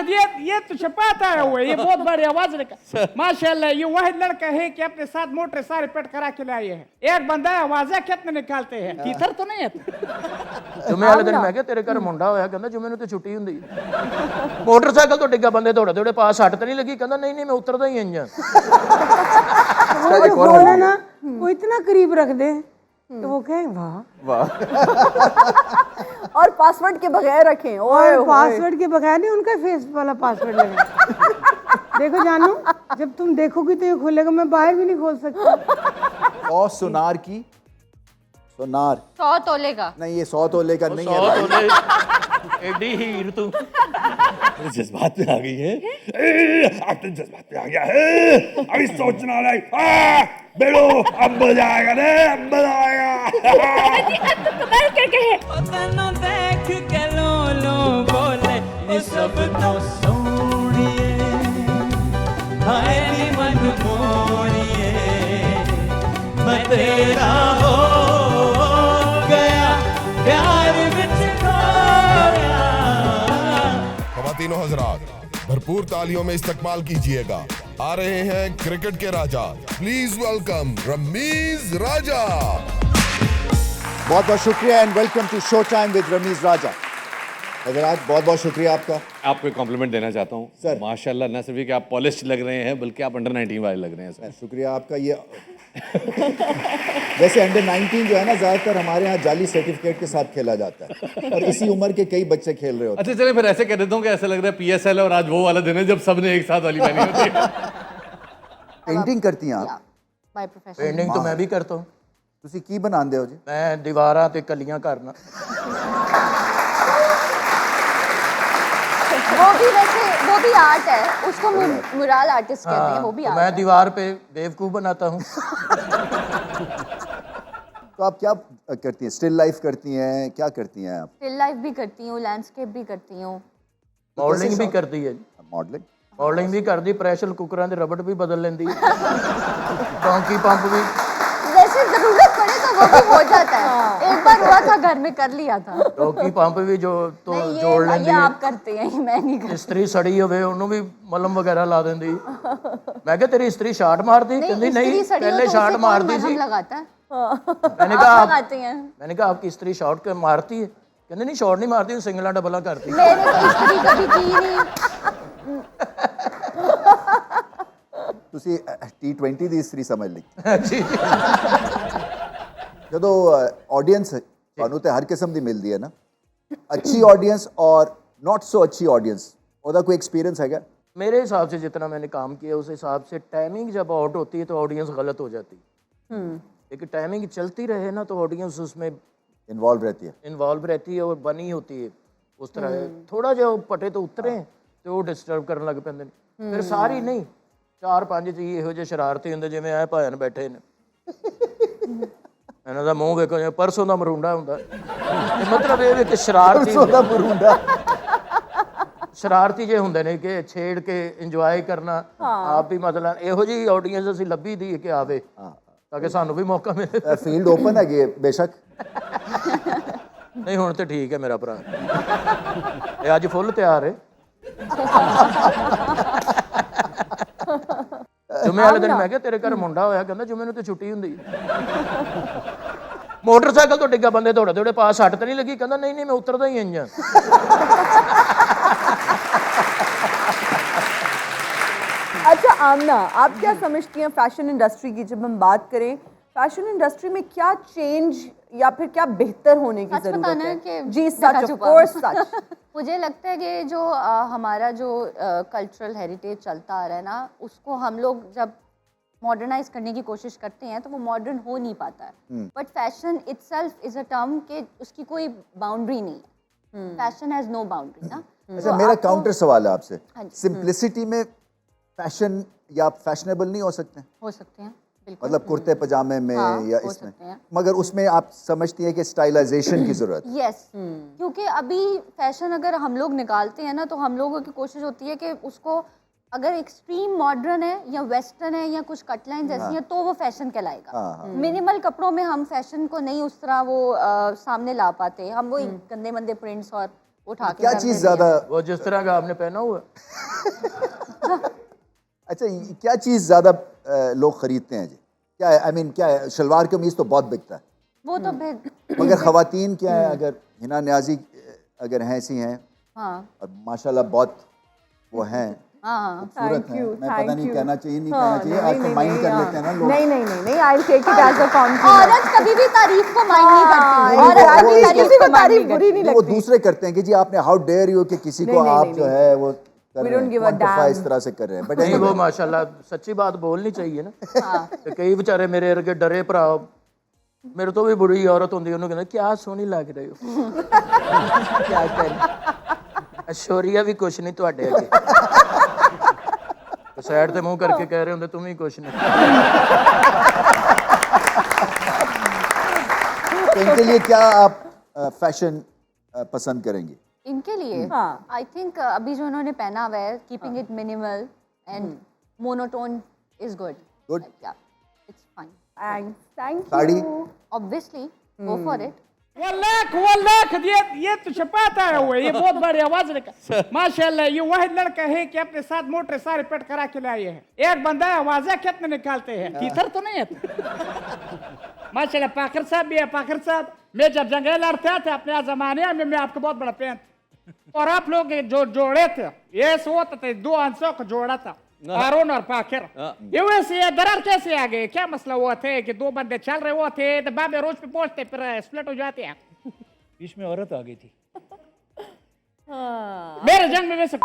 वाखद ये तो छपाता है हुआ, ये बहुत बड़ी आवाज रखा माशाल्लाह। ये वही लड़का है कि अपने साथ मोटर सारे पेट करा के लाए हैं। एक बंदा आवाजें कितने निकालते हैं, तीतर तो नहीं है। जुमे वाले दिन मैं क्या तेरे घर मुंडा होया, कहंदा जुमे ਨੂੰ ਤੇ ਛੁੱਟੀ ਹੁੰਦੀ। मोटरसाइकिल तो डिग्गा बंदे दौड़े दौड़े पास सट तो नहीं लगी, कहंदा नहीं नहीं मैं उतरदा ही इंजन। वो बोले ना वो इतना करीब रख दे तो वो कहे वाह वाह। और पासवर्ड के बगैर रखें। और पासवर्ड के बगैर नहीं, उनका फेस वाला पासवर्ड लगे। देखो जानू, जब तुम देखोगी तो ये खुलेगा, मैं बाहर भी नहीं खोल सकती। और सुनार की सुनार 100 तोले का नहीं, ये 100 तोले का नहीं है भाई। एडी हीर तू जज्बात में आ गई है। अब तो जज्बात में आ गया है, अभी सोचना नहीं। बेड़ो अब मजा आएगा रे, अब मजा आएगा। कमाल करके है। देख के लो बोले ये सब तो सोनिए हाय नी मन मोरिए मैं तेरा हो गया प्यार विच खोया। ख़वातीनो हज़रात, भरपूर तालियों में इस्तकबाल कीजिएगा। आ रहे हैं क्रिकेट के राजा, प्लीज वेलकम रमीज राजा। बहुत बहुत शुक्रिया and welcome to show time with Rameez Raja. हजरात बहुत बहुत शुक्रिया आपका। आपको एक कॉम्प्लीमेंट देना चाहता हूँ सर। माशाल्लाह, न सिर्फ कि आप पॉलिश लग रहे हैं बल्कि आप अंडर 19 वाले लग रहे हैं सर। शुक्रिया आपका। ये वैसे अंडर 19 जो है ना, ज़्यादातर हमारे यहाँ जाली सर्टिफिकेट के साथ खेला जाता है और इसी उम्र के कई बच्चे खेल रहे होते अच्छा चलिए फिर ऐसे कह देता हूँ कि ऐसा लग रहा है PSL और आज वो वाला दिन है जब सबने एक साथ वाली पहनी होती है। हैं। पेंटिंग करती हैं आप? By profession. पेंटिंग तो मैं भी करता हूँ। तुसी की बनाते हो जी? मैं दीवारां ते कलियां करना। वो भी आर्ट है, उसको मुराल आर्टिस्ट कहते हैं, वो भी तो आर्ट मैं है। दीवार पे बेवकूफ बनाता हूँ। तो आप क्या करती हैं? स्टिल लाइफ करती हैं, क्या करती हैं आप? स्टिल लाइफ भी करती हूँ, लैंडस्केप भी करती हूँ। मॉडलिंग भी करती है। मॉडलिंग मॉडलिंग भी करती, प्रेशर कुकरां दे रबड़ भी बदल लेंदी, डोंकी पंप भी। जैसे जरूरत पड़े तो वो भी हो जाता है। एक बार हुआ था, घर में कर लिया था। डोंकी पंप भी जो तो नहीं, जोड़ ये लेंदी। आप करते हैं, मैं नहीं करती। इस्त्री सड़ी होवे उन्हों भी मलम वगैरह ला देंदी। मैं क्या तेरी इस्त्री शार्ट मारती? कहंदी नहीं, पहले शार्ट मारती थी। लगाता है। मैंने कहा आप लगाते हैं। मैंने कहा आपकी स्त्री शॉर्ट कर मारती है? कहते नहीं शॉर्ट नहीं मारती, सिंगला डबला करती। मैंने तो इस्त्री कभी की नहीं। ਤੁਸੀਂ T20 ਦੀ ਇਸਤਰੀ ਸਮਝ ਲਈ। जी ਜਦੋਂ ਆਡੀਅנס ਤੁਹਾਨੂੰ ਤੇ ਹਰ ਕਿਸਮ ਦੀ ਮਿਲਦੀ ਹੈ ਨਾ, ਅੱਛੀ ਆਡੀਅנס और नॉट सो अच्छी ऑडियंस, ਉਹਦਾ कोई एक्सपीरियंस हैगा? मेरे हिसाब से जितना मैंने काम किया उस हिसाब से टाइमिंग जब आउट होती है तो ऑडियंस गलत हो जाती है। लेकिन टाइमिंग चलती रहे ना तो ऑडियंस उसमें इन्वॉल्व रहती है। इन्वॉल्व रहती है और बनी होती है उस तरह। थोड़ा जो पटे तो उतरे तो वो डिस्टर्ब करने लग पैंदे ने। फिर सारी नहीं, 4-5 ਜੀ ਇਹੋ ਜਿਹੇ ਸ਼ਰਾਰਤੀ ਹੁੰਦੇ ਜਿਵੇਂ ਐ ਭਾਣ ਬੈਠੇ ਨੇ। ਇਹਨਾਂ ਦਾ ਮੂੰਹ ਵੇਖੋ ਜਿਵੇਂ ਪਰਸੋਂ ਦਾ ਮਰੂੰਡਾ ਹੁੰਦਾ। ਮਤਲਬ ਇਹ ਵੀ ਕਿ ਸ਼ਰਾਰਤੀ ਪਰਸੋਂ ਦਾ ਮਰੂੰਡਾ। ਸ਼ਰਾਰਤੀ ਜੇ ਹੁੰਦੇ ਨੇ ਕਿ ਛੇੜ ਕੇ ਇੰਜੋਏ ਕਰਨਾ। ਆਪ ਵੀ ਮਤਲਬ ਇਹੋ ਜਿਹੀ ਆਡੀਅנס ਅਸੀਂ ਲੱਭੀ ਦੀ ਕਿ ਆਵੇ ਤਾਂ ਕਿ ਸਾਨੂੰ ਵੀ ਮੌਕਾ ਮਿਲੇ। ਫੀਲਡ ਓਪਨ ਹੈਗੀ ਬੇਸ਼ੱਕ। ਨਹੀਂ ਹੁਣ ਤੇ ਠੀਕ ਹੈ ਮੇਰਾ ਭਰਾ, ਇਹ ਅੱਜ ਫੁੱਲ ਤਿਆਰ ਹੈ। जुमे वाले दिन मैं क्या तेरे घर मुंडा होया, कहंदा जुमे ਨੂੰ ਤੇ ਛੁੱਟੀ ਹੁੰਦੀ। मोटरसाइकिल तो डिग्गा बंदे दौड़े दौड़े पास सट तो नहीं लगी, कहंदा नहीं नहीं मैं उतरदा ही इंजन। अच्छा आमना, आप क्या समझती हैं फैशन इंडस्ट्री की? जब हम बात करें फैशन इंडस्ट्री में क्या चेंज या फिर क्या बेहतर होने की जरूरत है? जी सच, ऑफ कोर्स सच। मुझे लगता है कि जो हमारा जो कल्चरल हेरिटेज चलता आ रहा है ना, उसको हम लोग जब मॉडर्नाइज करने की कोशिश करते हैं तो वो मॉडर्न हो नहीं पाता है। But fashion itself is a term कि उसकी कोई बाउंड्री नहीं है। फैशन हैज नो बाउंड्री ना। अच्छा मेरा काउंटर सवाल है आपसे, हाँ जी। सिंप्लिसिटी में फैशन या फैशनेबल नहीं हो सकते? हो सकते हैं बिल्कुल। मतलब कुर्ते पजामे में या हो इसमें, सकते हैं। मगर उसमें आप समझती हैं कि स्टाइलाइजेशन की जरूरत है? यस, क्योंकि अभी फैशन अगर हम लोग निकालते हैं ना तो हम लोगों की कोशिश होती है कि उसको अगर एक्सट्रीम मॉडर्न है या वेस्टर्न है या कुछ कटलाइंस ऐसी हैं तो वो फैशन कहलाएगा। मिनिमल कपड़ों में हम फैशन को नहीं उस तरह वो सामने ला पाते। हम वो गंदे मंदे प्रिंट्स और उठा के क्या घर चीज पे ज्यादा वो जिस तरह का आपने पहना हुआ अच्छा क्या चीज ज्यादा लोग खरीदते हैं जी? क्या है आई मीन क्या है? शलवार कमीज तो बहुत बिकता है, वो तो मगर खवातीन क्या है, अगर हिना न्याजी अगर हैं ऐसी हैं हाँ और माशाल्लाह बहुत वो हैं हाँ खूबसूरत हैं, मैं पता नहीं you. कहना चाहिए नहीं हाँ, कहना चाहिए, आज तो नहीं, माइंड नहीं, कर हाँ। लेते हैं ना लोग। नहीं I'll take it as a compliment. औरत कभी भी तारीफ को माइंड नहीं करती हाँ, औरत exactly, कभी तारीफ किसी को को mind तारीफ नहीं बुरी नहीं नहीं, वो लगती। दूसरे करते हैं कि जी आपने हाउ डेयर यू कि किसी को नहीं, आप नहीं, जो नहीं। है वो कर We रहे don't हैं give a quantify damn. इस तरह से कर रहे हैं, बट नहीं वो माशाल्लाह सच्ची बात बोलनी चाहिए ना तो कई बेचारे मेरे अरगे डरे भरा मेरे तो भी बुरी औरत होंगी उन्होंने कहना क्या सोहनी लग रही हो क्या कर ऐश्वर्या भी कुछ नहीं ਤੁਹਾਡੇ ਅੱਗੇ साइड ਤੇ ਮੂੰह करके कह रहे होंगे तुम ही कुछ नहीं तो इनके लिए क्या आप फैशन पसंद करेंगे? इनके लिए हाँ। आई थिंक अभी जो इन्होंने पहना हुआ है keeping it minimal and monotone is good Good. It's fine Thank sari? you. Obviously go for it वल्लाख ये तो छपाता है वो ये बहुत बड़ी आवाज निकल माशाल्लाह ये वही लड़का है कि अपने साथ मोटे सारे पेट करा के लाए हैं एक बंदा आवाजें कितने निकालते हैं तीतर तो नहीं है माशाल्लाह पाखर साहब भी है पाखर साहब मैं जब जंगे लड़ते थे अपने जमाने में मैं आपको बहुत बड़ा फैन था और आप लोग जो जोड़े थे ये सोते थे दो अंशों को जोड़ा था हारून और पाखिर ये वैसे ये दरार कैसे आ गए क्या मसला हुआ थे कि दो बंदे चल रहे हुए थे तो बाबे रोज पे पहुंचते फिर स्प्लिट हो जाते हैं बीच में औरत आ गई थी मेरे जंग में वैसे था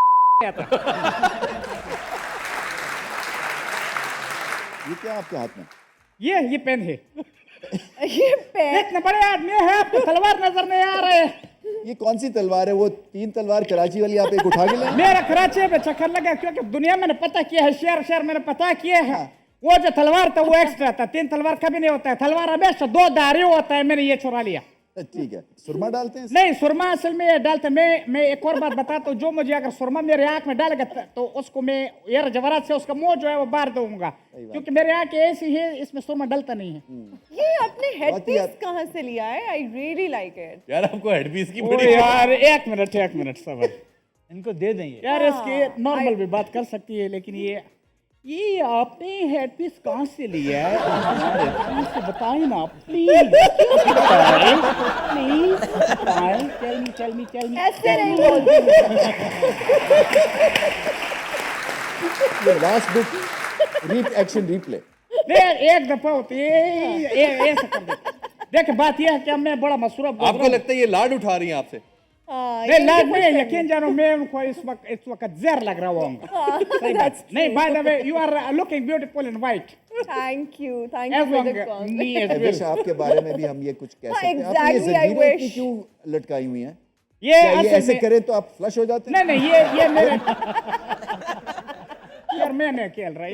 ये क्या आपके हाथ में? ये पेन है ये पेन इतने बड़े आदमी है आपको तलवार नजर नहीं आ रहे ये कौन सी तलवार है? वो 3 तलवार कराची वाली आप एक उठा के ले मेरा कराची में चक्कर लगा क्योंकि दुनिया मैंने पता किया है शहर मैंने पता किया है वो जो तलवार था वो एक्स्ट्रा था 3 तलवार कभी नहीं होता है तलवार हमेशा 2 धारी होता है मैंने ये चुरा लिया ठीक है सुरमा डालते हैं नहीं सुरमा असल में ये डालते मैं एक और बात बताता हूँ जो मुझे अगर सुरमा मेरे आंख में डालेगा तो उसको मैं यार जवारात से उसका मुंह जो है वो बाहर दूंगा क्योंकि मेरे आंख ऐसी है इसमें सुरमा डलता नहीं है ये आपने हेडपीस कहाँ से लिया है? I really like it. यार आपको हेडपीस की ओ बड़ी यार एक मिनट सबर इनको दे देंगे यार इसकी नॉर्मल भी बात कर सकती है लेकिन ये आपने हेडपीस कहाँ से लिया है मुझसे बताइए ना प्लीज टेल मी ऐसे नहीं बोलती ये लास्ट बिट एक्शन रिप्ले एक दफा होती है ऐसा कर देख बात यह है कि मैं बड़ा मसरूफ आपको लगता है ये लाड उठा रही हैं आपसे? नहीं लाग में यकीन जानो मैं उनको इस वक्त जहर लग रहा होगा सही बात नहीं by the way you are looking beautiful in white thank you for the compliment. विश आपके बारे में भी हम ये कुछ कह सकते हैं। आप ये exactly, I जंजीरें इतनी wish. क्यों लटकाई हुई हैं? ये क्या ये असल ऐसे में करें तो आप फ्लश हो जाते हैं? नहीं ये मेरे यार मैं नहीं खेल रहा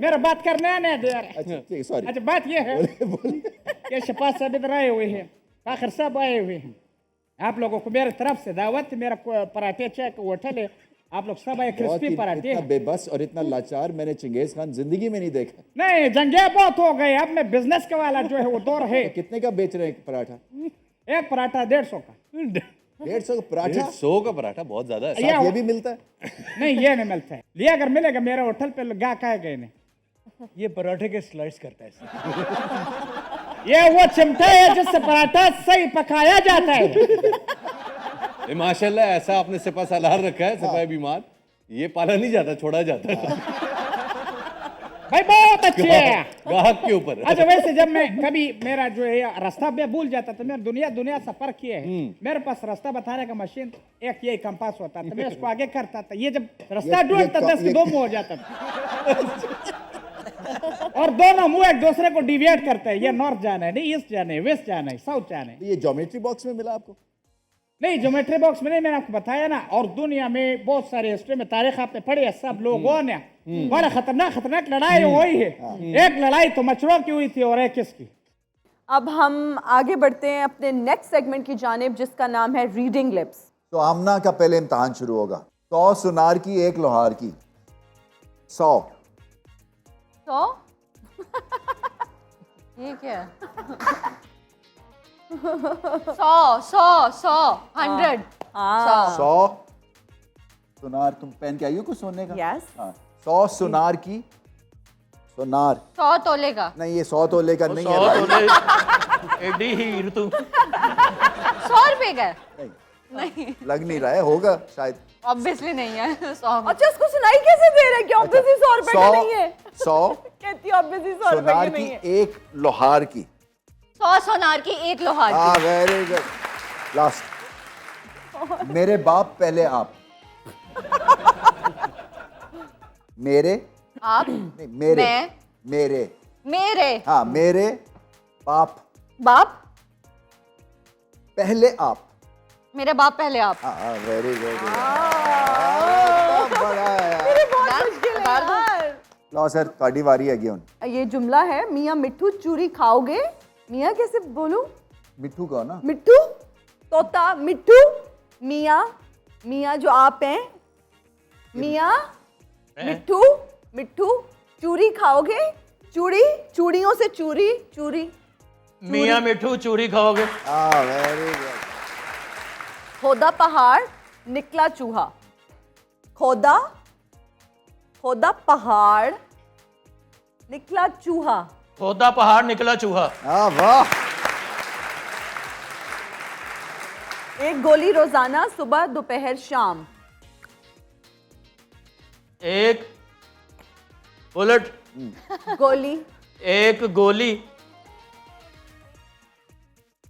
मेरा बात करने नहीं दे रहा अच्छा ठीक है सॉरी अच्छा बात ये है कि शफात साहब इधर आए हुए हैं फाखर साहब आए हुए हैं आप लोगों को मेरे तरफ से दावत मेरा पराठे चेक होटल है आप लोग सब आए क्रिस्पी पराठे इतना बेबस और इतना लाचार मैंने चंगेज खान जिंदगी में नहीं देखा। नहीं जंगे बहुत हो गए अब मैं बिजनेस के वाला जो है वो दौर है कितने का बेच रहे हैं एक पराठा? एक पराठा 150 का 150 का पराठा? 100 का पराठा बहुत ज्यादा है। साथ ये भी मिलता है? नहीं ये नहीं मिलता है ये अगर मिलेगा मेरे होटल पे गा का गए नहीं ये पराठे के स्लाइस करता है ये वो चिमटा है जिससे पराठा सही पकाया जाता है माशाल्लाह ऐसा आपने सिपा सालार रखा है सिपाही बीमार ये पाला नहीं जाता छोड़ा जाता है भाई बहुत अच्छे है गाहक के ऊपर। अच्छा वैसे जब मैं कभी मेरा जो है रास्ता में भूल जाता तो मैं दुनिया सफर किया है मेरे पास रास्ता बताने का मशीन एक ये कंपास होता था मैं उसको आगे करता था ये जब रास्ता ढूंढता था इसके 2 मुंह हो जाता था और दोनों मुंह एक दूसरे को डिविएट करते हैं ये नॉर्थ जाना है नहीं ईस्ट जाना है वेस्ट जाना है साउथ जाना है ये ज्योमेट्री बॉक्स में मिला आपको? नहीं ज्योमेट्री बॉक्स में नहीं मैंने आपको बताया ना और दुनिया में बहुत सारे हिस्ट्री में तारीख आपने पढ़ी है सब लोगों ने बड़ा खतरनाक लड़ाई हुई है एक लड़ाई तो मच्छरों की हुई थी और एक किसकी। अब हम आगे बढ़ते हैं अपने नेक्स्ट सेगमेंट की जानिब जिसका नाम है रीडिंग लिप्स। तो आमना का पहले इम्तहान शुरू होगा। 100 सुनार की 1 लोहार की 100 ये क्या सौ 100 100 सुनार, तुम पहन के आई हो कुछ सोने का? Yes. हाँ, 100 सुनार की, सुनार 100 तोले का। नहीं, ये 100 तोले का नहीं है 100 भाई। तोले एडी हीर तू 100 रुपए का है? नहीं, लग नहीं रहा है, होगा शायद। ऑब्वियसली नहीं है 100 में। अच्छा, इसको सुनाई कैसे दे रहे हैं कि ऑब्वियसली 100 रुपए का नहीं है? 100 कहती ऑब्वियसली 100 रुपए सुनार की की, नहीं है। एक लोहार की। 100 सोनार की, 1 लोहार की। हाँ, वेरी गुड। लास्ट, मेरे बाप पहले आप। मेरे आप, नहीं, मेरे मैं, मेरे मेरे हाँ, मेरे बाप बाप, पहले आप। मेरे बाप पहले आप। हाँ, वेरी गुड। बड़ा है यार। लो सर, ਤੁਹਾਡੀ ਵਾਰੀ ਹੈਗੀ ਹੁਣ। ये जुमला है, मियाँ मिट्ठू चूरी खाओगे। मियाँ कैसे बोलूं? मिट्ठू कहो ना। मिट्ठू, तोता मिट्ठू, मियाँ, मियाँ जो आप हैं, मियाँ मिट्ठू, मिट्ठू चूरी खाओगे। चूड़ी, चूड़ियों से चूरी, चूरी। मियाँ मिठू चूरी खाओगे। हाँ, वेरी गुड। खोदा पहाड़ निकला चूहा। खोदा, खोदा पहाड़ निकला चूहा। खोदा पहाड़ निकला चूहा। हाँ, वाह। एक गोली रोजाना सुबह दोपहर शाम। एक बुलेट, गोली एक गोली,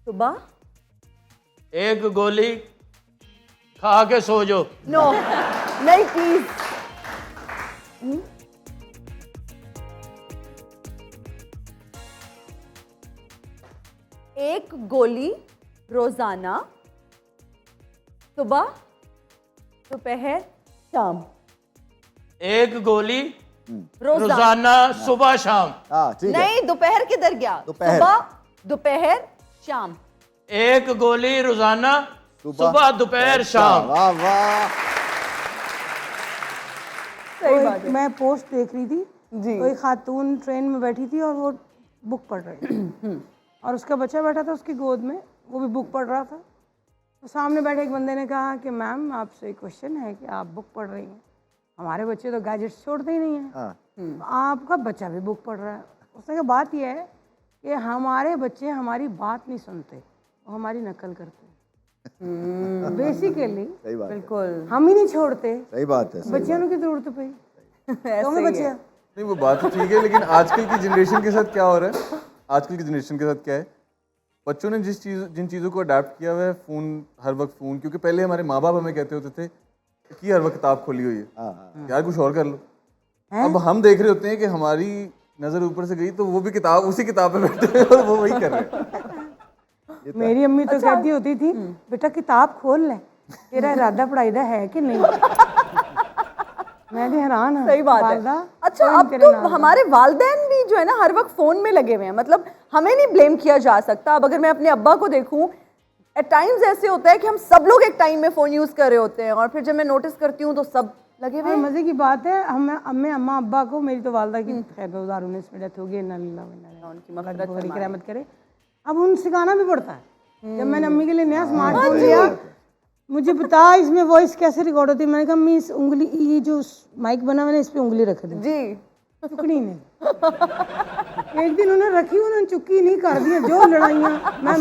सुबह, एक गोली खा के सो जो। नो नहीं प्लीज। एक गोली रोजाना सुबह दोपहर शाम। एक गोली रोजाना रोजाना सुबह शाम। हाँ, ठीक है। नहीं, दोपहर किधर गया? दोपहर। सुबह दोपहर शाम। एक गोली रोजाना सुबह दोपहर शाम। वाह वाह। सही बात है। मैं पोस्ट देख रही थी जी। कोई खातून ट्रेन में बैठी थी और वो बुक पढ़ रही थी और उसका बच्चा बैठा था उसकी गोद में, वो भी बुक पढ़ रहा था। तो सामने बैठे एक बंदे ने कहा कि मैम आपसे एक क्वेश्चन है कि आप बुक पढ़ रही हैं, हमारे बच्चे तो गैजेट्स छोड़ते ही नहीं हैं, हाँ। आपका बच्चा भी बुक पढ़ रहा है। उसने कहा बात यह है कि हमारे बच्चे हमारी बात नहीं सुनते, वो हमारी नकल करते हैं बेसिकली। सही बात है। बिल्कुल हम ही नहीं छोड़ते, सही बात है। सही बच्चों की जरूरत पई तो हमें ही है। बच्चे नहीं, वो बात तो ठीक है, लेकिन आजकल की जनरेशन के साथ क्या हो रहा है? आजकल की जनरेशन के साथ क्या है, बच्चों ने जिन चीज़ों को अडाप्ट किया हुआ है, फ़ोन, हर वक्त फ़ोन। क्योंकि पहले हमारे माँ बाप हमें कहते होते थे कि हर वक्त किताब खोली हुई है, यार कुछ और कर लो। अब हम देख रहे होते हैं कि हमारी नज़र ऊपर से गई तो वो भी किताब, उसी किताब पे बैठे हैं और वो वही कर रहे हैं। मेरी अम्मी तो कहती होती थी बेटा किताब खोल ले, तेरा इरादा पढ़ाई दा है कि नहीं। मैं भी हैरान हूँ। सही बात है। अच्छा, अब तो हमारे वालिदैन भी जो है ना हर वक्त फोन में लगे हुए हैं। मतलब हमें नहीं ब्लेम किया जा सकता। अब अगर मैं अपने अब्बा को देखूं, एट टाइम्स ऐसे होता है कि हम सब लोग एक टाइम में फोन यूज कर रहे होते हैं और फिर जब मैं नोटिस करती हूँ तो सब लगे हुए हैं। मजे की बात है, हमें अम्मा अब्बा को, मेरी तो वालदा की खैर 2019 में डेथ हो गई, उनकी रहमत करे। अब उन सिखाना भी पड़ता है। जब मैंने अम्मी के लिए नया स्मार्टफोन लिया, मुझे बता इसमें वॉइस कैसे रिकॉर्ड होती है। मैंने कहा अम्मी इस उंगली, ये जो माइक बना मैंने इस पे उंगली रख दी जी, चुकनी ने। एक दिन उन्होंने रखी, उन्होंने चुक्की नहीं कर दिया। जो लड़ाइयाँ मैं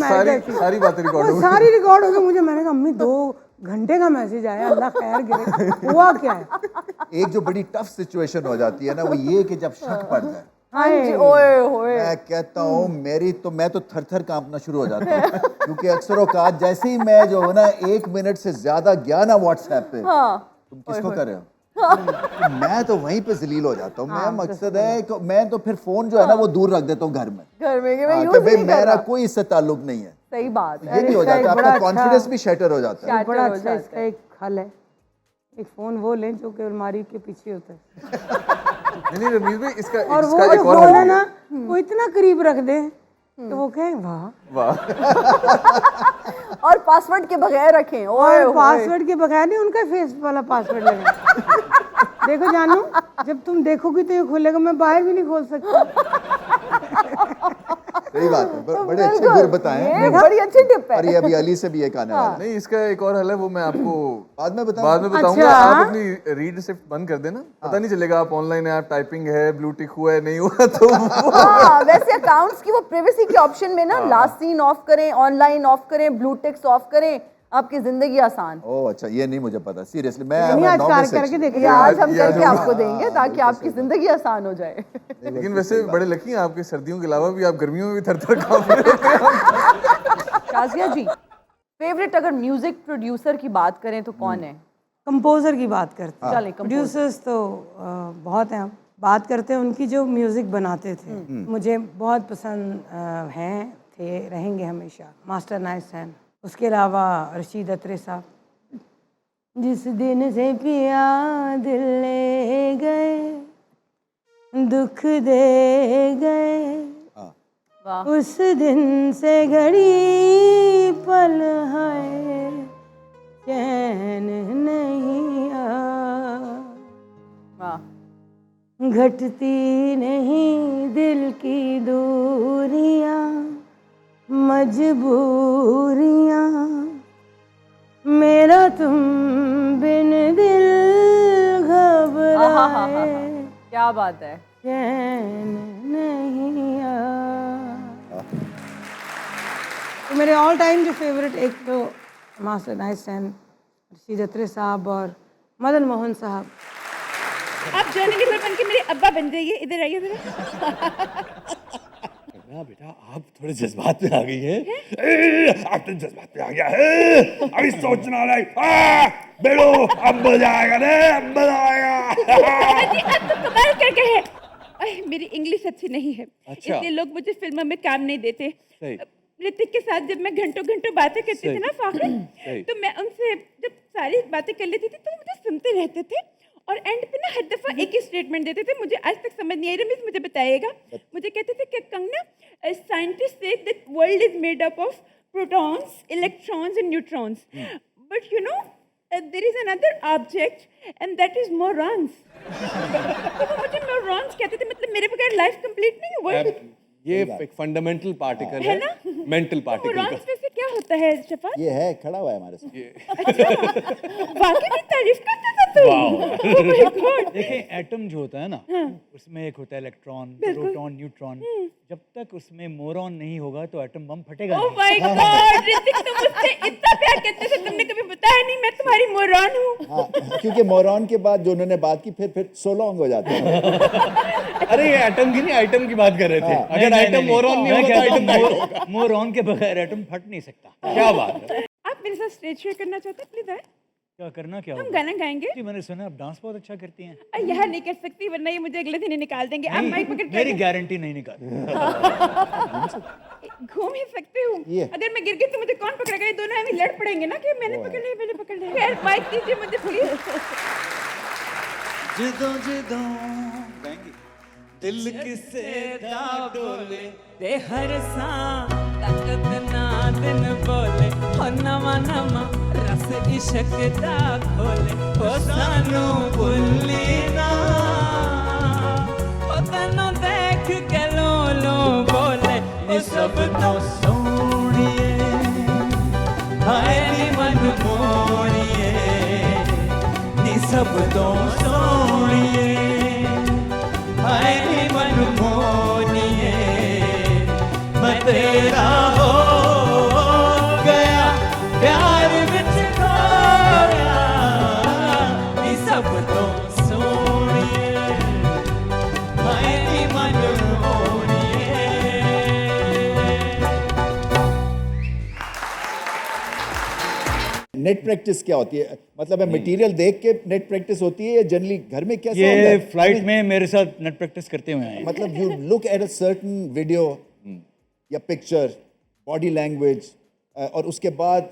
सारी बातें रिकॉर्ड हो गई। सारी रिकॉर्ड हो गई। मुझे मैंने कहा अम्मी 2 घंटे का मैसेज आया, अल्लाह खैर गिरे, हुआ क्या है। एक जो बड़ी टफ सिचुएशन हो जाती है ना, वो ये कि जब शक पड़ जाए। हाँ जी, ओए होए। मैं कहता हूँ मैं तो थर थर कांपना शुरू हो जाता हूँ क्योंकि अक्सर औकात जैसे ही मैं जो है ना 1 मिनट से ज्यादा गया ना व्हाट्सएप पे, तुम किसको कर रहे हो, तो मैं तो वहीं पे जलील हो जाता हूँ। मैं मकसद है कि मैं तो फिर फोन जो है ना वो दूर रख देता हूँ घर में कि मैं कि यूज भाई नहीं कर मेरा रहा। कोई इससे ताल्लुक नहीं है। सही बात है। ये भी हो जाता है, आपका कॉन्फिडेंस भी शटर हो जाता है। बड़ा अच्छा इसका एक हल है, एक फोन वो लें जो कि अलमारी के पीछे होता है। नहीं रमीज भाई, इसका और वो इसका जो एक और फोन हल है भी ना वो इतना करीब रख दे तो वो कहे वाह। वाह। और पासवर्ड के बगैर रखें। और पासवर्ड के बगैर नहीं, उनका फेस वाला पासवर्ड लगे। देखो जानू, जब तुम देखोगी तो ये खुलेगा, मैं बाहर भी नहीं खोल सकती। सही बात है, बड़े अच्छे गुर बताए ये बड़ी अच्छी टिप है। और ये अभी अली से भी एक आने वाला है। नहीं, इसका एक और हल है, वो मैं आपको बाद में बाद में बताऊंगा। आप अपनी रीड रिसिप्ट बंद कर देना, पता नहीं चलेगा आप ऑनलाइन है, आप टाइपिंग है, ब्लू टिक हुआ है नहीं हुआ तो वैसे अकाउंट्स की वो प्राइवेसी के ऑप्शन में ना लास्ट सीन ऑफ करें, ऑनलाइन ऑफ करें, ब्लू टिक्स ऑफ करें, आपकी जिंदगी आसान। ओह अच्छा, ये नहीं मुझे पता सीरियसली। मैं आज नौ कार में से- करके देख ये आज हम करके आपको देंगे ताकि आपकी जिंदगी आसान हो जाए। लेकिन वैसे बड़े लकी हैं आपके, सर्दियों के अलावा भी आप गर्मियों में भी थर-थर कांप रहे हैं। शाज़िया जी, फेवरेट अगर म्यूजिक प्रोड्यूसर की बात करें तो कौन है? कंपोजर की बात करते हैं। चलें, प्रोड्यूसर्स तो बहुत हैं। बात करते हैं उनकी जो म्यूजिक बनाते थे, मुझे बहुत पसंद हैं, थे, रहेंगे हमेशा मास्टर नाइस हैं। उसके अलावा रशीद अत्रे साहब, जिस दिन से पिया दिल ले गए, दुख दे गए, उस दिन से घड़ी पल है चैन नहीं आ, घटती नहीं दिल की दूरियां, मजबूरियां, मेरा तुम बिन दिल घबराए, क्या बात है। चैन नहीं आ। तो मेरे ऑल टाइम जो फेवरेट, एक तो मास्टर नाइस हैं, रशीद अत्रे साहब और मदन मोहन साहब। आप जॉनी लीवर बन के मेरे अब्बा बन जाइए, इधर आइए जरा। बेटा आप थोड़े जज्बात में आ गई हैं। आप तो जज्बात में आ गया है, अभी सोचना नहीं। बेड़ो अब मजा आएगा रे, अब मजा आएगा। आप तो कमाल कर गए हैं। मेरी इंग्लिश अच्छी नहीं है, अच्छा। इसलिए लोग मुझे फिल्मों में काम नहीं देते। ऋतिक के साथ जब मैं घंटों घंटों बातें करती थी ना फाखर, तो मैं उनसे जब सारी बातें कर लेती थी तो मुझे सुनते रहते थे और एंड पे ना हर दफा एक ही स्टेटमेंट देते थे। मुझे आज तक समझ नहीं आई, रमीज मुझे बताइएगा। मुझे कहते थे कि कंगना, साइंटिस्ट से that world is made up of protons, electrons and neutrons, but you know there is another object and that is morons. तो वो मुझे मोरॉन्स कहते थे, मतलब मेरे बगैर लाइफ कंप्लीट नहीं हुआ। ये एक फंडामेंटल पार्टिकल है ना? मेंटल पार्टिकल मोरॉन्स में से क्या होता है शफा? ये है, खड़ा हुआ है हमारे साथ। वाकई में तारीफ करता था तू। Oh my God! देखिए एटम जो होता है ना, उसमें एक होता है इलेक्ट्रॉन, प्रोटॉन, न्यूट्रॉन। जब तक उसमें मोरॉन नहीं होगा तो एटम बम फटेगा Oh my God! ऋतिक तुम मुझसे इतना प्यार करते थे, तुमने कभी बताया नहीं मैं तुम्हारी मोरॉन हूँ। हाँ, क्योंकि मोरॉन के बाद जो उन्होंने बात की फिर सोलोंग हो जाते हैं। अरे ये एटम की नहीं, आइटम की बात कर रहे थे। अगर आइटम मोरॉन नहीं होगा तो आइटम नहीं होगा। मोरॉन के बगैर एटम फट नहीं सकता। क्या बात है। आप मेरे साथ स्टेज शेयर करना चाहते हैं? प्लीज आए, क्या करना, क्या हम होगा? गाना गाएंगे। जी मैंने सुना आप डांस बहुत अच्छा करती हैं। यहाँ नहीं कर सकती, वरना ये मुझे अगले दिन ही निकाल देंगे। आप माइक पकड़ मेरी के गारंटी नहीं निकाल। घूम ही सकती हूँ। अगर मैं गिर गई तो मुझे कौन पकड़ेगा? ये दोनों अभी लड़ पड़ेंगे ना कि मैंने पकड़ लिया, मैंने पकड़ लिया। खैर माइक दीजिए मुझे प्लीज। जिदों जिदों दिल किसे दा डोले ते हर सां ताकत ना दिन बोले हो नवा नवा रस इश्क दा खोले हो सानू भुल्ली ना हो तैनू देख के लो लो बोले नी सब तो सोहणिए हाय नी मन मोहणिए नी सब तो सोहणिए हाय नी मन मोहणिए मैं तेरा हो गया प्यार विच खोया नी सब तो सोहणिए हाय नी मन मोहणिए। नेट प्रैक्टिस क्या होती है? मतलब है मटेरियल देख के नेट प्रैक्टिस होती है या जनरली घर में कैसे होता ये है? फ्लाइट में मेरे साथ नेट प्रैक्टिस करते हुए हैं। मतलब you look at a certain video या पिक्चर, बॉडी लैंग्वेज, और उसके बाद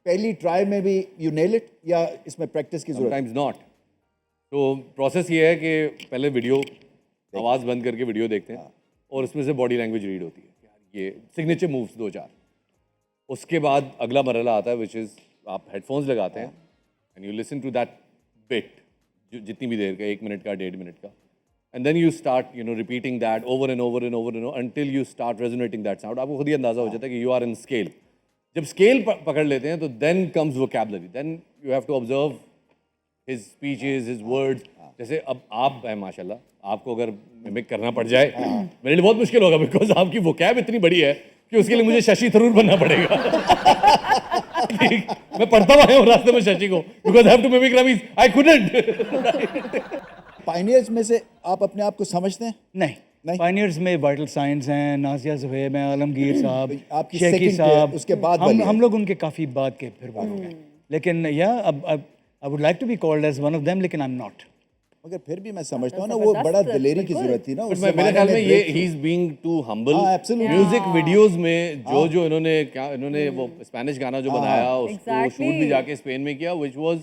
पहली ट्राई में भी यू नेल इट या इसमें प्रैक्टिस की जरूरत है? Sometimes not. तो प्रोसेस ये है कि पहले वीडियो, आवाज़ बंद करके वीडियो देखते हैं और उसमें से बॉडी लैंग्वेज रीड होती है, ये सिग्नेचर मूव्स 2-4। उसके बाद अगला मरहला आता है विच इज़ आप हेडफोन्स लगाते हैं and you listen to that bit, जितनी भी देर का, 1 मिनट का, 1.5 मिनट का, and then you start, you know, repeating that over and over and over and over until you start resonating that sound. आपको खुद ही अंदाजा हो जाता है कि you are in scale. जब scale पकड़ लेते हैं तो then comes vocabulary. Then you have to observe his speeches, his words. जैसे अब आप हैं माशाल्लाह, आपको अगर मिमिक करना पड़ जाए मेरे लिए बहुत मुश्किल होगा, बिकॉज आपकी vocab इतनी बड़ी है कि उसके लिए मुझे शशि थरूर बनना पड़ेगा. मैं पढ़ता हुआ हूँ रास्ते में शशि को, because I have to mimic Ramiz. I couldn't. Pioneers में से आप अपने आप को समझते हैं? नहीं पायनियर्स में वाइटल साइंस हैं, नाजिया ज़ुहैब हैं, आलमगीर साहब, आपकी शेखी second साहब, उसके बाद हम लोग उनके काफ़ी बाद के फिर बाद हो गए. लेकिन या अब I would like to be called as one of them, लेकिन आई एम नॉट. मगर फिर भी मैं समझता हूँ ना, वो बड़ा दिलेरी की जरूरत थी ना उस मेरे ज़माने ख्याल में ये breakthrough। He is being too humble. absolutely. Music videos में जो इन्होंने वो स्पेनिश गाना जो बनाया उसको शूट भी जाके स्पेन में किया, which was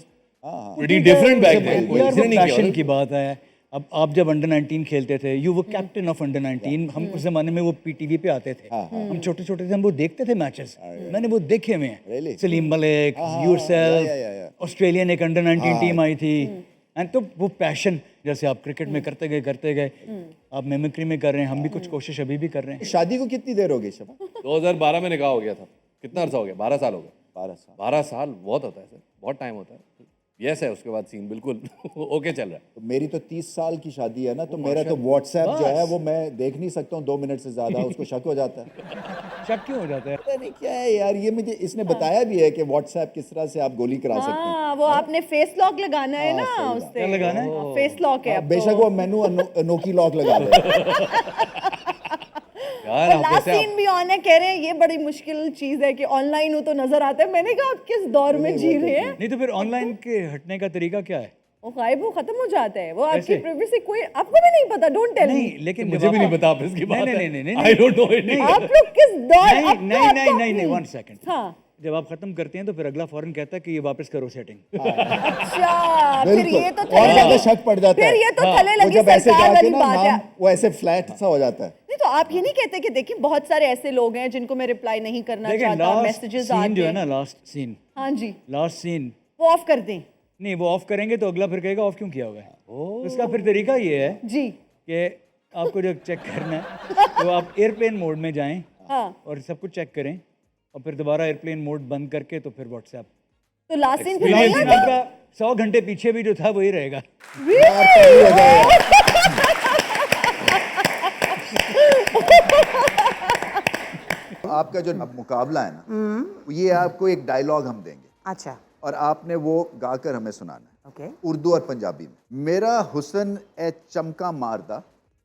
pretty different back then. कोई इसने नहीं पैशन किया. की बात है. अब आप जब अंडर 19 खेलते थे, यू वो कैप्टन ऑफ अंडर 19. हम उस जमाने में वो पीटीवी पे आते थे, हम छोटे छोटे थे, हम वो देखते थे मैचेस. मैंने वो देखे हुए हैं. सलीम मलिक, यूरसेल्फ, ऑस्ट्रेलियन एक अंडर 19 टीम आई थी. एंड तो वो पैशन जैसे आप क्रिकेट में करते गए, आप मिमिक्री में कर रहे हैं, हम भी कुछ कोशिश अभी भी कर रहे हैं. शादी को कितनी देर हो गई शबा? 2012 में निकाह हो गया था. कितना अर्सा हो गया? 12 साल हो गए. 12 साल बहुत होता है सर, बहुत टाइम होता है. यस है, उसके बाद सीन बिल्कुल ओके चल रहा है. तो मेरी तो 30 साल की शादी है ना, तो मेरा तो व्हाट्सएप जो है वो मैं देख नहीं सकता हूँ 2 मिनट से ज्यादा. उसको शक हो जाता है. शक क्यों हो जाता है? पता नहीं क्या है यार, ये मुझे इसने बताया भी है कि व्हाट्सएप किस तरह से आप गोली करा सकते हैं. वो आपने फेस लॉक लगाना है ना उससे. क्या लगाना है? फेस लॉक है. बेशक वो मैनू अनोखी लॉक लगा दे. यार आप लास्ट जैसे सीन भी ऑन है, कह रहे हैं ये बड़ी मुश्किल चीज है कि ऑनलाइन हो तो नजर आता है. मैंने कहा आप किस दौर में जी रहे हैं? नहीं तो फिर ऑनलाइन के हटने का तरीका क्या है? वो गायब हो खत्म हो जाता है. वो आपकी प्राइवेसी कोई आपको भी नहीं पता. Don't tell me. नहीं, लेकिन मुझे भी नहीं पता आप इसकी बात. नहीं, आई डोंट नो इट. आप लोग किस दौर? नहीं, 1 सेकंड. हाँ. जब आप खत्म करते हैं तो फिर अगला फौरन कहता है कि ये वापस करो सेटिंग. अच्छा, फिर ये तो और ज्यादा शक पड़ जाता है. फिर ये तो थले वो लगी जब ऐसे सरकार जाके वाली ना बात है. नाम वो ऐसे फ्लैट सा हो जाता है. नहीं तो आप ये नहीं कहते कि देखिए बहुत सारे ऐसे लोग हैं जिनको मैं रिप्लाई नहीं करना देखिए चाहता, लास्ट मैसेजेस सीन आते जो है हैं. ना, लास्ट सीन. हाँ जी, लास्ट सीन वो ऑफ कर दें. नहीं, वो ऑफ करेंगे तो अगला फिर कहेगा ऑफ क्यों किया हुआ है. तो इसका फिर तरीका ये है जी कि आपको जब चेक करना है तो आप एयरप्लेन मोड में जाएं हाँ. और सब कुछ चेक करें, और फिर दोबारा एयरप्लेन मोड बंद करके तो फिर व्हाट्सएप. तो लास्ट सीन फिर लास्ट वही सीन आता? आपका 100 घंटे पीछे भी जो था वही रहेगा. आपका जो मुकाबला है ना, ये आपको एक डायलॉग हम देंगे. अच्छा. और आपने वो गाकर हमें सुनाना है. ओके. उर्दू और पंजाबी में. मेरा हुस्न ए चमका मारदा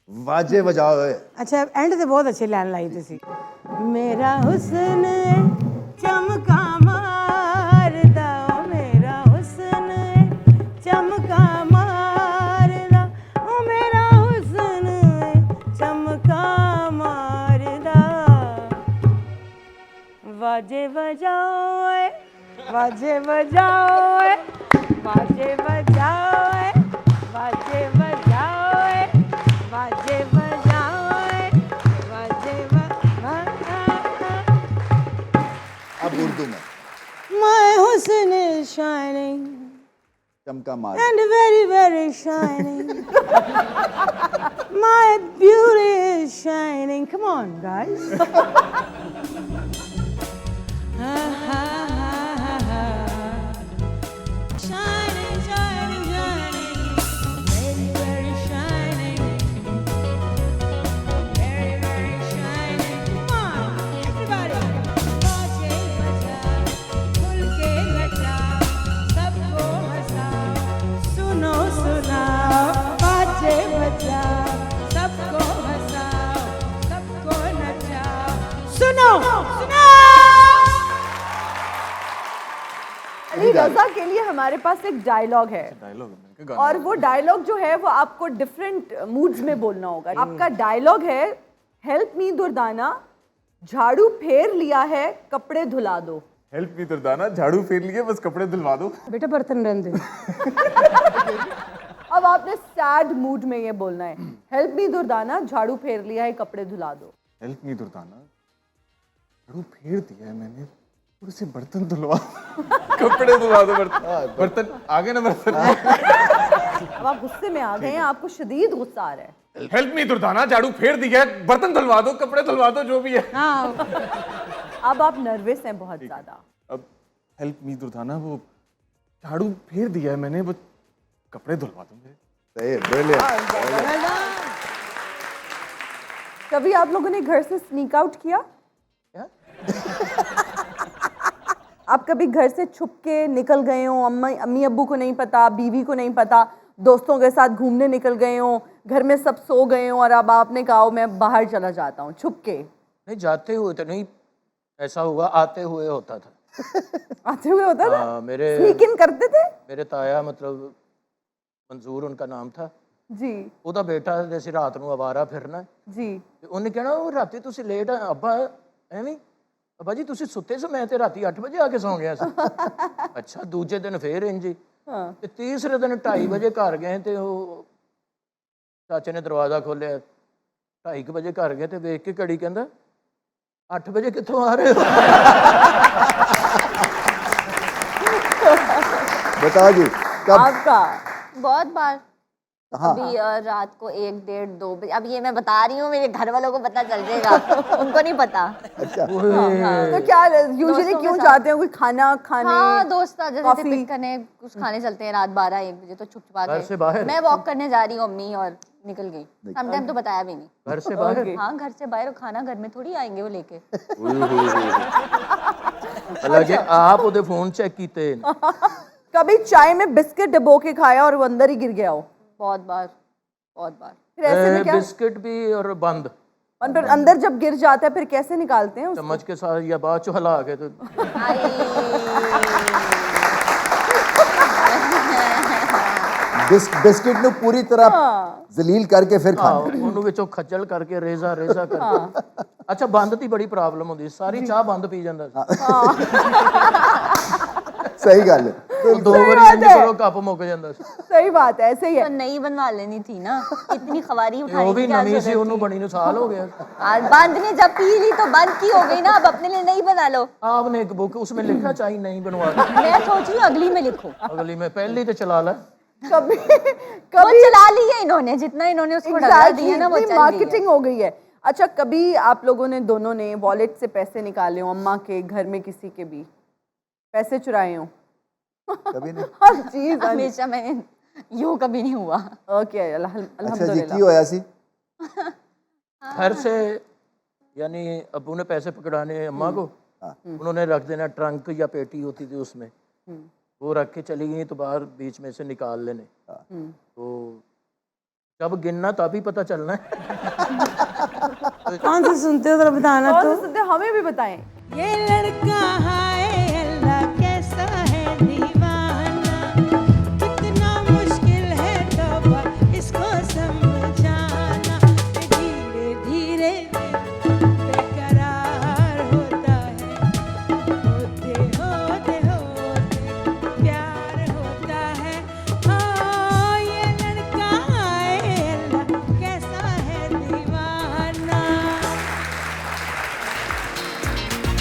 वाजे बजाओ. अच्छा, एंड से बहुत अच्छी लाइन लाई थी. मेरा हुस्न चमका मारदा, ओ मेरा हुस्न चमका मारदा, ओ मेरा हुस्न चमका मारदा. वाजे बजाओ, वाजे बजाओ, वाजे बजाओ, वाजे बजाओ, वाजे बजाओ, वाजे बजाओ. अब उर्दू में. My husn is shining चमका मार. and very very shining. My beauty is shining. Come on, guys. Ha, ha, ha, ha, ha. Shining, shining, shining. Very, very shining. Very, very shining. Come on, everybody. बाजे बजाओ, खुल के नचाओ, सबको हंसाओ. सुनो सुनाओ, बाजे बजाओ, सबको हंसाओ, सबको नचाओ. सुनो सुनाओ. अली रज़ा के लिए हमारे पास एक डायलॉग है. डायलॉग और वो डायलॉग जो है वो आपको डिफरेंट मूड्स में बोलना होगा. आपका डायलॉग है, हेल्प मी दुर्दाना, झाड़ू फेर लिया है, कपड़े धुला दो. हेल्प मी दुर्दाना, झाड़ू फेर लिए, बस कपड़े धुलवा दो. बेटा बर्तन रहने दे. अब आपने सैड मूड में ये बोलना है, हेल्प मी दुर्दाना, झाड़ू फेर लिया है, कपड़े धुला दो. हेल्प मी दुर्दाना, झाड़ू फेर दिया है मैंने, थोड़े से बर्तन धुलवा कपड़े धुलवा दो, बर्तन आगे ना बर्तन। अब आप गुस्से में आ गए हैं, आपको शदीद गुस्सा आ रहा है। हेल्प मी दुर्दाना, झाड़ू फेर दिया है, बर्तन धुलवा दो, कपड़े धुलवा दो, जो भी है। अब आप नर्वस हैं बहुत ज्यादा। अब हेल्प मी दुर्दाना, वो झाड़ू फेर दिया है मैंने, वो कपड़े धुलवा दो मेरे। सही है, ब्रिलियंट। कभी आप लोगों ने घर से स्नीक आउट किया? आप कभी घर से छुप के निकल गए हो, अम्मी अब्बू को नहीं पता, बीवी को नहीं पता, दोस्तों के साथ घूमने निकल गए हो, घर में सब सो गए हो और अब आपने कहा मैं बाहर चला जाता हूँ छुप के? नहीं, जाते हुए तो नहीं ऐसा हुआ, आते हुए होता था। आते हुए होता था? मेरे स्नीक इन करते थे? मेरे ताया, मतलब मंजूर उनका नाम था जी। ਉਹਦਾ ਬੇਟਾ जैसे रात ਨੂੰ आवारा फिरना जी। ਤੇ ਉਹਨੇ ਕਹਿਣਾ ਉਹ ਰਾਤੀ ਤੁਸੀਂ ਲੇਟ ਆ ਅੱਬਾ ਐਵੇਂ ਅੱਬਾ ਜੀ ਤੁਸੀਂ ਸੁੱਤੇ ਸੋ ਮੈਂ ਤੇ ਰਾਤੀ 8 ਵਜੇ ਆ ਕੇ ਸੌਂ ਗਿਆ ਸੀ ਅੱਛਾ ਦੂਜੇ ਦਿਨ ਫੇਰ ਇੰਜ ਹੀ ਤੇ ਤੀਸਰੇ ਦਿਨ 2:30 ਵਜੇ ਘਰ ਗਏ ਤੇ ਉਹ ਚਾਚੇ ਨੇ ਦਰਵਾਜ਼ਾ ਖੋਲ੍ਹਿਆ 2:30 ਵਜੇ ਘਰ ਗਏ ਤੇ ਵੇਖ ਕੇ ਘੜੀ ਕਹਿੰਦਾ 8 ਵਜੇ ਕਿੱਥੋਂ ਆ ਰਹੇ ਹੋ बताओ जी कब? आपका बहुत बार। हाँ। अभी रात को 1, 1:30, 2 बजे, अब ये मैं बता रही हूँ, मेरे घर वालों को पता चल जाएगा, उनको नहीं पता। अच्छा। तो क्या यूजुअली क्यों जाते हैं? कोई खाना खाने? हाँ, दोस्त जैसे कॉफी? पिक करने कुछ खाने चलते हैं रात 12, 1 बजे, तो छुप छुपा घर से बाहर? मैं वॉक करने जा रही हूँ अम्मी और निकल गई। समटाइम तो बताया भी नहीं। घर से बाहर? हाँ, घर से बाहर, खाना घर में थोड़ी आएंगे वो लेके। हालांकि आप ਉਹਦੇ फोन चेक कीते कभी चाय में बिस्किट डबो के खाया और वो अंदर ही गिर गया हो? बहुत बार, बहुत बार। फिर ऐसे में क्या? बिस्किट भी और बंद, और फिर अंदर जब गिर जाता है फिर कैसे निकालते हैं उसको? चम्मच के साथ या बाद चो हिला के तो बिस्किट ਨੂੰ ਪੂਰੀ ਤਰ੍ਹਾਂ ਜ਼ਲੀਲ ਕਰਕੇ ਫਿਰ ਖਾਣਾ। ਉਹਨੂੰ ਵਿੱਚੋਂ ਖੱਜਲ ਕਰਕੇ ਰੇਜ਼ਾ ਕਰਕੇ ਅੱਛਾ ਬੰਦ ਦੀ ਬੜੀ ਪ੍ਰੋਬਲਮ ਹੁੰਦੀ ਸਾਰੀ ਚਾਹ ਬੰਦ ਪੀ ਜਾਂਦਾ ਸੀ सही गल है। तो 2 बारी इंज करो कप मुक ਜਾਂਦਾ ਸੀ। सही बात है, ऐसे ही है। तो नई बनवा लेनी थी ना, इतनी खवारी उठाने वो भी की क्या नवी सी जरूरत ਉਹਨੂੰ थी? बनी ਨੂੰ साल हो गया। बंद ने जब पी ली तो बंद की हो गई ना, अब अपने लिए नई बना लो। आपने एक बुक उसमें लिखा चाहिए नहीं बनवा दो। मैं सोच रही हूँ अगली में लिखूं। अगली में पहली तो चला ला। कभी वो चला ली है इन्होंने, जितना इन्होंने उसको डरा दिया ना वो चल गई है। मार्केटिंग हो गई है। अच्छा, कभी आप लोगों ने दोनों ने वॉलेट से पैसे निकाले हो, अम्मा के, घर में किसी के भी पैसे चुराए हो? कभी नहीं। हर चीज हमेशा मैंने यूं कभी नहीं हुआ। ओके, अच्छा जी, अल्हम्दुलिल्लाह। की होया सी? घर से यानी अब्बू ने पैसे पकड़ाने अम्मा को, उन्होंने रख देना ट्रंक या पेटी होती थी उसमें, वो रख के चली गई तो बाहर बीच में से निकाल लेने। तो जब गिनना तभी पता चलना है। कौन सा सुनते हो जरा बताना तो। सुनते, हमें भी बताएं। ये लड़का हाय अल्लाह कैसा है दीवाना, कितना मुश्किल है तौबा इसको समझाना। धीरे धीरे बेकरार होता है, होते होते होते प्यार होता है। हाँ, ये लड़का हाय अल्लाह कैसा है दीवाना।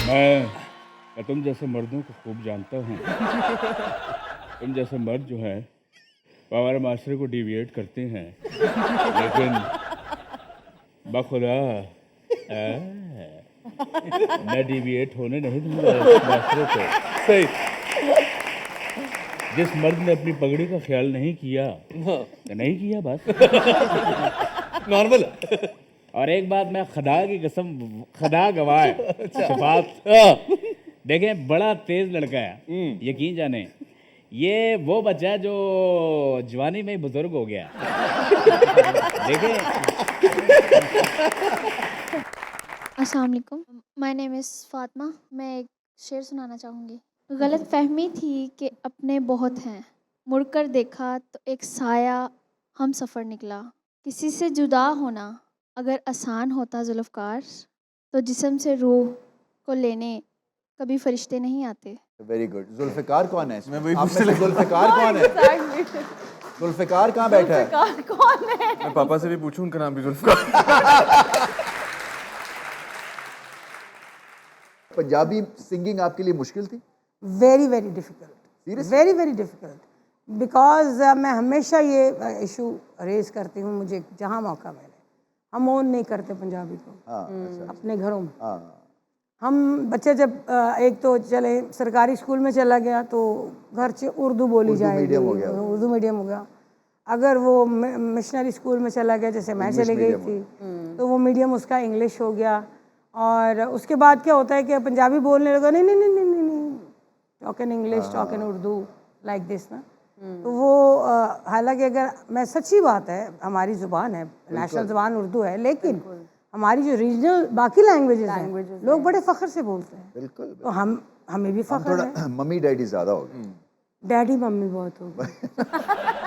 मैं तुम जैसे मर्दों को खूब जानता हूँ। तुम जैसे मर्द जो है वो हमारे माशरे को डिविएट करते हैं, लेकिन बखुदा मैं डिविएट होने नहीं दूंगा इस माशरे को। सही। जिस मर्द ने अपनी पगड़ी का ख्याल नहीं किया तो नहीं किया, बस नॉर्मल। और एक बात मैं खुदा की कसम, खुदा गवाह है, शफात, देखें बड़ा तेज लड़का है, यकीन जाने ये वो बच्चा है जो जवानी में ही बुजुर्ग हो गया। देखें। अस्सलाम वालेकुम, माय नेम इज़ फातिमा। मैं एक शेर सुनाना चाहूँगी। गलत फहमी थी कि अपने बहुत हैं, मुड़कर देखा तो एक साया हम सफ़र निकला। किसी से जुदा होना अगर आसान होता जुल्फ़कार, तो जिस्म से रूह को लेने कभी फरिश्ते नहीं आते। Very good. जुल्फ़िकार कौन है? मैं वही आप में से जुल्फ़िकार कौन है? जुल्फ़िकार कहाँ बैठा है? जुल्फ़िकार कौन है? मैं पापा से भी पूछूं, उनका नाम भी जुल्फ़िकार। पंजाबी सिंगिंग आपके लिए मुश्किल थी? Very very difficult, very very difficult, because मैं हमेशा ये इशू रेज करती हूँ, मुझे जहाँ मौका मिले। हम ओन नहीं करते पंजाबी को अपने घरों में। हम बच्चे जब एक तो चले सरकारी स्कूल में चला गया तो घर से उर्दू बोली जाएगी, उर्दू मीडियम हो गया। अगर वो मिशनरी स्कूल में चला गया, जैसे मैं चली गई थी, तो वो मीडियम उसका इंग्लिश हो गया। और उसके बाद क्या होता है कि पंजाबी बोलने लगा, नहीं नहीं नहीं नहीं नहीं, talk in English, talk in Urdu, like this ना। तो वो हालांकि अगर मैं सच्ची बात है, हमारी ज़ुबान है, नेशनल ज़ुबान उर्दू है, लेकिन हमारी जो रीजनल बाकी लैंग्वेजेस हैं, लोग बड़े फ़ख्र से बोलते हैं। बिल्कुल। तो हमें भी फ़ख्र है। मम्मी डैडी ज़्यादा हो गए, डैडी मम्मी बहुत हो गई।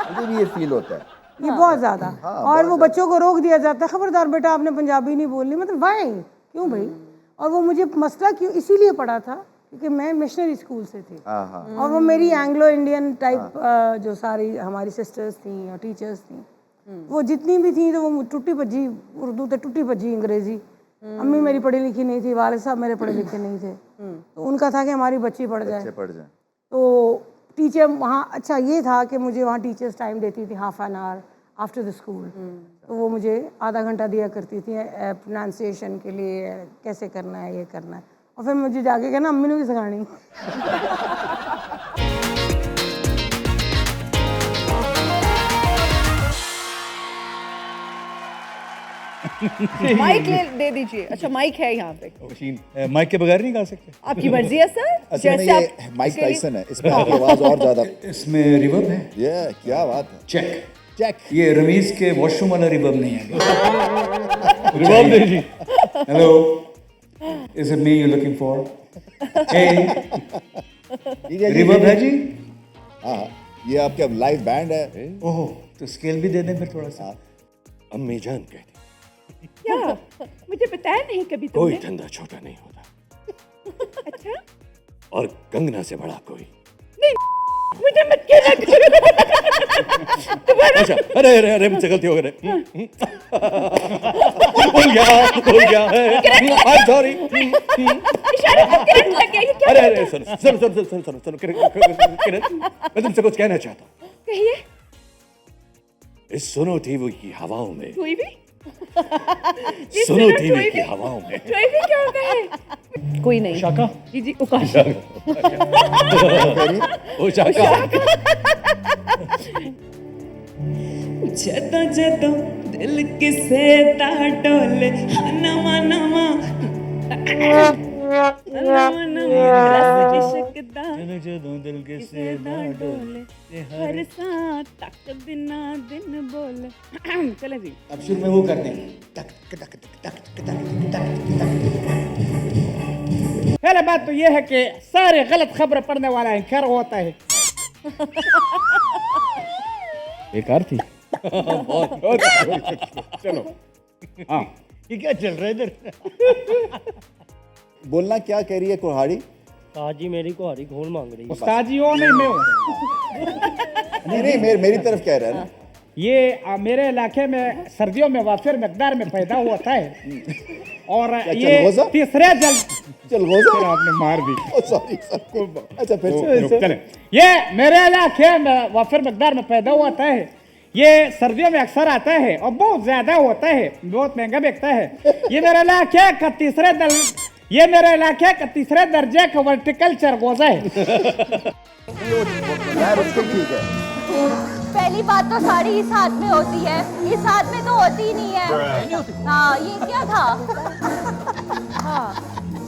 मुझे भी ये फील होता है, ये बहुत ज़्यादा। और वो बच्चों को रोक दिया जाता है, खबरदार बेटा आपने पंजाबी नहीं बोलनी। मतलब वाई, क्यों भाई? और वो मुझे मसला क्यों इसीलिए पड़ा था क्योंकि मैं मिशनरी स्कूल से थी, और वो मेरी एंग्लो इंडियन टाइप जो सारी हमारी सिस्टर्स थी और टीचर्स थी, वो जितनी भी थी, तो वो टुट्टी भज्जी उर्दू तो टुट्टी भज्जी अंग्रेजी। अम्मी मेरी पढ़ी लिखी नहीं थी, वाले साहब मेरे पढ़े लिखे नहीं थे, तो उनका था कि हमारी बच्ची पढ़ जाए। तो टीचर वहाँ, अच्छा ये था कि मुझे वहाँ टीचर्स टाइम देती थी, half an hour after the school. तो वो मुझे आधा घंटा दिया करती थी प्रोनाउंसिएशन के लिए, कैसे करना है, ये करना है। और फिर मुझे जाके कहना अम्मी ने भी सिखानी। माइक दे दीजिए। अच्छा माइक है यहाँ पे, मशीन माइक के बगैर नहीं गा सकते। आपकी मर्जी है सर। असल में ये माइक टाइसन है, इसमें आपकी आवाज और ज्यादा। इसमें रिवर्ब है। ये क्या बात है। Check check. ये रमीज के वॉशरूम वाला रिवर्ब नहीं है। रिवर्ब नहीं। Hello, is it me you looking for? Reverb है जी? हाँ, ये आपका लाइव बैंड है। ओह, तो स्केल भी दे दें फिर थोड़ा सा। अम्मी जान कहती क्या? मुझे बताया नहीं कभी कोई तुमने। धंधा छोटा नहीं होता, अच्छा, और कंगना से बड़ा कोई नहीं, मुझे मत कहना दोबारा। अच्छा, अरे अरे अरे मुझसे गलती हो गई। भूल गया आई एम सॉरी। इशारे तो करंट लग गया, ये क्या? अरे अरे सुनो किरण, मैं तुमसे कुछ कहना चाहता हूँ। कहिए। इस सुनो टीवी की हवाओं में, कोई भी सुनो टीवी की हवाओं में, कोई भी क्या होता है? कोई नहीं। शाका जी जी, उकाशा। ओ शाका। जदा जदा दिल किसे दा डोले, नवा नवा नवा नवा रस इश्क दा, ਜਦੋਂ ਦਿਲ ਕਿਸੇ ਦਾ डोले हर साथ तक बिना दिन बोले। चले जी। अब शुरू में वो कर दें। पहले बात तो ये है कि सारे गलत खबर पढ़ने वाला एंकर होता है। बेकार थी। चलो हाँ, ये क्या चल रहा है इधर? बोलना क्या कह रही है कुहाड़ी? जी मेरी कुहाड़ी घोल मांग रही है। उस्ताद जी वो नहीं, मैं हूँ। नहीं मेरी तरफ कह रहा है ना। ये मेरे इलाके में सर्दियों में वाफिर मकदार में पैदा होता है, और ये तीसरे चलगोज़ा आपने मार दी। सॉरी। अच्छा फिर चले। ये मेरे इलाके में वाफिर मकदार में पैदा होता है, ये सर्दियों में अक्सर आता है और बहुत ज्यादा होता है, बहुत महंगा बिकता है। ये मेरे इलाके का तीसरे दर्जे का वर्टिकल चरगोजा है। ठीक है। पहली बात तो साड़ी इस हाथ में होती है, इस हाथ में तो होती ही नहीं है। हाँ, ये क्या था? हाँ,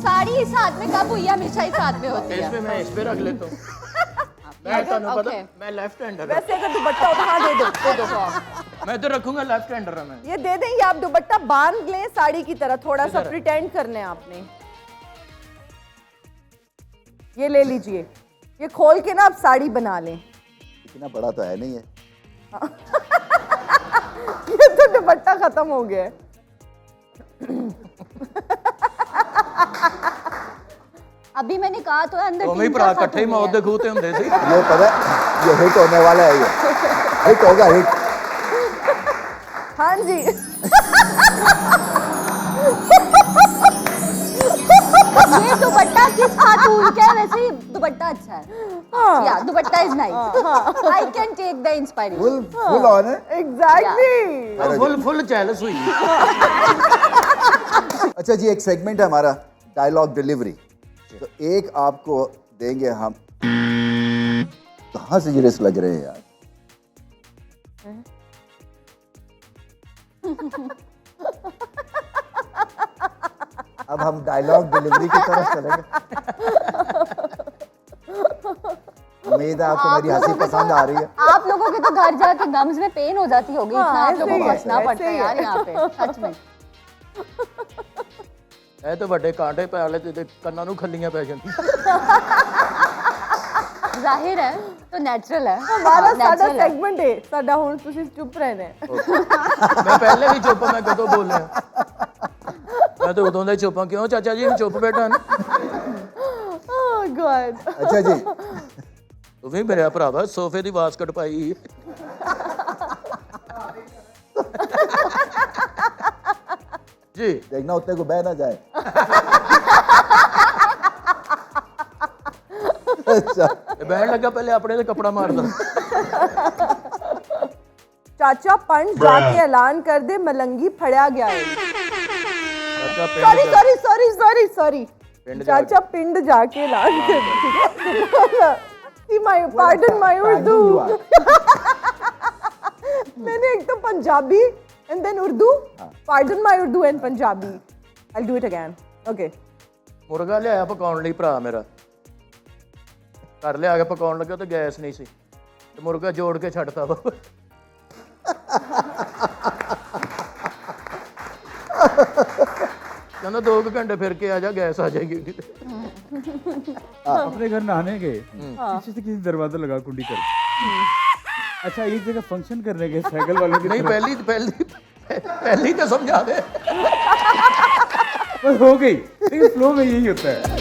साड़ी इस हाथ में कब हुई? हमेशा इस हाथ में होती है। मैं इस पे रख लेता हूँ। मैं लेफ्ट हैंडर। वैसे अगर दुपट्टा होता, हाँ दे दो। मैं तो रखूंगा लेफ्ट हैंडर है मैं। ये दे दें, ये आप दुपट्टा बांध लें साड़ी की तरह, थोड़ा सा प्रिटेंड करना है आपने। ये ले लीजिए, ये खोल के ना आप साड़ी बना लें। इतना बड़ा तो है नहीं है। ये तो दुपट्टा खत्म हो गया है। अभी मैंने कहा तो अंदर तो भरा इकट्ठे ही मौत देखूते हम देसी। ये पता है, ये हिट होने वाला है, ये हिट होगा, हिट। हाँ जी। ये दुपट्टा किस खातून का है? वैसे ही दुपट्टा अच्छा है। या dupatta is nice. I can take the inspiration. Full on है। एग्जैक्टली। फुल चैलेंज हुई। अच्छा जी, एक सेगमेंट है हमारा डायलॉग डिलीवरी। तो एक आपको देंगे हम। कहाँ से सीरियस लग रहे हैं यार? अब हम डायलॉग डिलीवरी की तरफ चलेंगे। उम्मीद है आपको मेरी हंसी पसंद आ रही है। आप लोगों के तो घर जाके गम्स में पेन हो जाती होगी, इतना आप लोगों को हंसना पड़ता है यार यहाँ पे, सच में। ਇਹ ਤਾਂ ਵੱਡੇ ਕਾਂਟੇ ਪੈ ਵਾਲੇ ਤੇ ਕੰਨਾਂ ਨੂੰ ਖੱਲੀਆਂ ਪੈ ਜਾਂਦੀਆਂ। ਜ਼ਾਹਿਰ ਹੈ तो नेचुरल है। हमारा साडा सेगमेंट है साडा, हुन तुसी चुप रहना है। मैं पहले भी चुप, मैं कदों बोलिया? मैं तो उदों दा चुप हां। क्यों चाचा जी चुप बैठा ना? ओह गॉड। अच्छा जी, तू भी मेरा भरावा सोफे दी वास्कट पाई। जी देखना उत्ते को बह ना जाए। अच्छा, बहन लगा पहले अपने से कपड़ा मार दो। चाचा पंड जाके ऐलान कर दे मलंगी फड़या गया है। सॉरी चाचा पिंड जाके ऐलान कर दे। My pardon my Urdu. मैंने एक तो Punjabi and then Urdu. Pardon my Urdu and Punjabi. I will do it again. Okay. मुर्गा लिया पकाउण लई भरा मेरा, घर लिया के पकाउण लगा तो गैस नहीं सी, तो मुर्गा जोड़ के छड्डता वा। कहना 2 घंटे फिर के आ जा, गैस आ जाएगी। अपने घर नहाने गए, पीछे से किसी दरवाजा लगा कुंडी कर। अच्छा, एक जगह फंक्शन करने गए साइकिल वालों की। नहीं, पहली तो समझा दे। बस हो गई, लेकिन फ्लो में यही होता है।